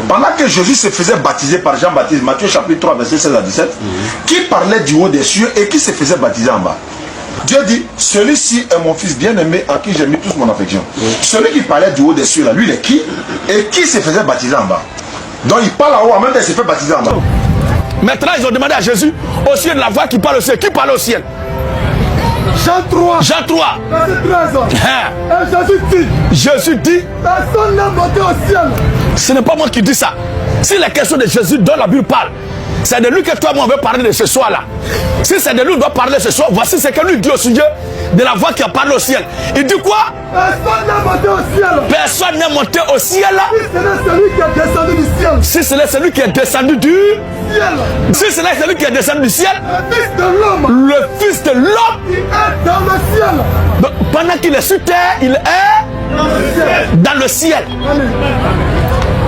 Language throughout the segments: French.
Pendant que Jésus se faisait baptiser par Jean-Baptiste, Matthieu chapitre 3, verset 16 à 17, qui parlait du haut des cieux et qui se faisait baptiser en bas. Dieu dit, celui-ci est mon fils bien-aimé en qui j'ai mis toute mon affection. Celui qui parlait du haut des cieux, là, lui, il est qui? Et qui se faisait baptiser en bas. Donc il parle en haut, en même temps il se fait baptiser en bas. Maintenant, ils ont demandé à Jésus, au ciel de la voix qui parle au ciel. Qui parle au ciel? Jean 3. Jean 3. Verset 13. Et Jésus dit. Jésus dit. Personne n'a monté au ciel. Ce n'est pas moi qui dis ça. Si la question de Jésus dont la Bible parle, c'est de lui que toi et moi on veut parler de ce soir-là. Si c'est de lui qu'on doit parler ce soir, voici ce que lui dit au sujet de la voix qui a parlé au ciel. Il dit quoi? Personne n'a monté au ciel. Personne n'est monté au ciel. Si c'est celui qui est descendu du ciel. Si c'est celui qui est descendu du ciel. Le Fils de l'homme. Le Fils de l'homme. Il est dans le ciel. Donc, pendant qu'il est sur terre, il est dans le ciel.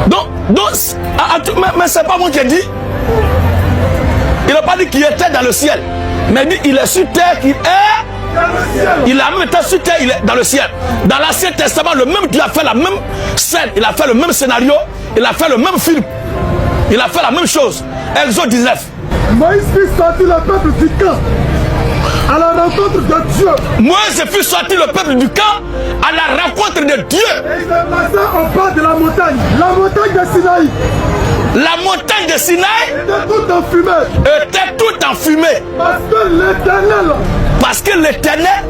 Donc mais c'est pas moi qui ai dit. Il n'a pas dit qu'il était dans le ciel. Mais il dit il est sur terre, qu'il est dans le ciel. Il a même été sur terre, il est dans le ciel. Dans l'Ancien Testament, le même Dieu a fait la même scène, il a fait le même scénario, il a fait le même film. Il a fait la même chose. Exode 19. Moïse fit sortir le peuple du camp à la rencontre de Dieu. Moïse fit sortir le peuple du camp à la rencontre de Dieu. Et il se plaça au bas de la montagne de Sinaï. La montagne de Sinaï était toute en fumée. Parce que l'Éternel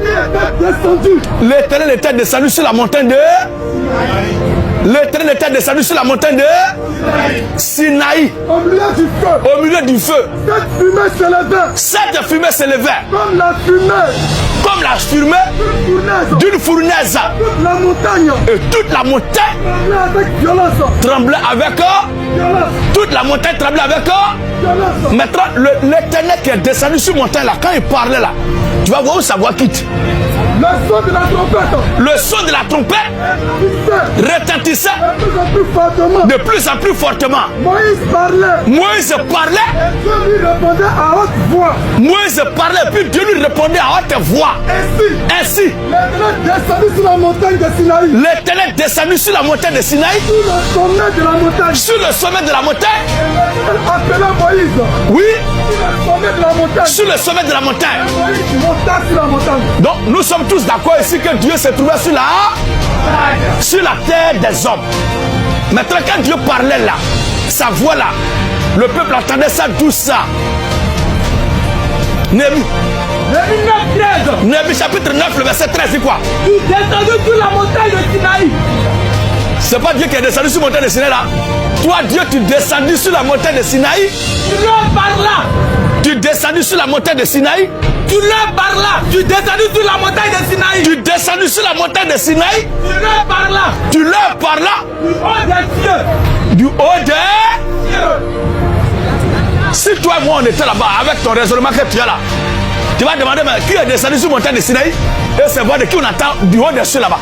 était descendu sur la montagne de L'Éternel était descendu sur la montagne de Sinaï. Au milieu du feu. Cette fumée s'élevait. Comme la fumée d'une fournaise. Et toute la montagne tremblait avec toute la montagne tremblait avec Maintenant, l'Éternel qui est descendu sur la montagne là, quand il parlait là, tu vas voir où sa voix quitte. Le son de la trompette. Le son de la trompette retentissait de plus en plus fortement. Moïse parlait. Et Dieu lui répondait à haute voix. Moïse parlait et puis Dieu lui répondait à haute voix. Ainsi, l'Éternel descendu sur la montagne de Sinaï. L'Éternel descendu sur la montagne de Sinaï. Sur le sommet de la montagne. Appela Moïse. Oui. Sur le sommet de la montagne. Moïse monta sur la montagne. Donc nous sommes tous d'accord ici que Dieu se trouvait sur la terre des hommes. Maintenant quand Dieu parlait là, sa voix là, le peuple entendait ça doucement. Néhémie chapitre 9, le verset 13, c'est quoi? Il est descendu sur la montagne de Sinaï. C'est pas Dieu qui est descendu sur la montagne de Sinaï là. Toi Dieu tu es descendu sur la montagne de Sinaï. Tu leur parles là. Tu es descendu sur la montagne de Sinaï. Tu leur parles là. Tu es descendu sur la montagne de Sinaï. Tu es descendu sur la montagne de Sinaï. Tu leur parles là. Tu leur parles là. Du haut des cieux. Du haut des cieux. Si toi et moi on était là-bas avec ton raisonnement que tu as là, tu vas demander mais qui est descendu sur la montagne de Sinaï? Et c'est voir de qui on attend du haut des cieux là-bas.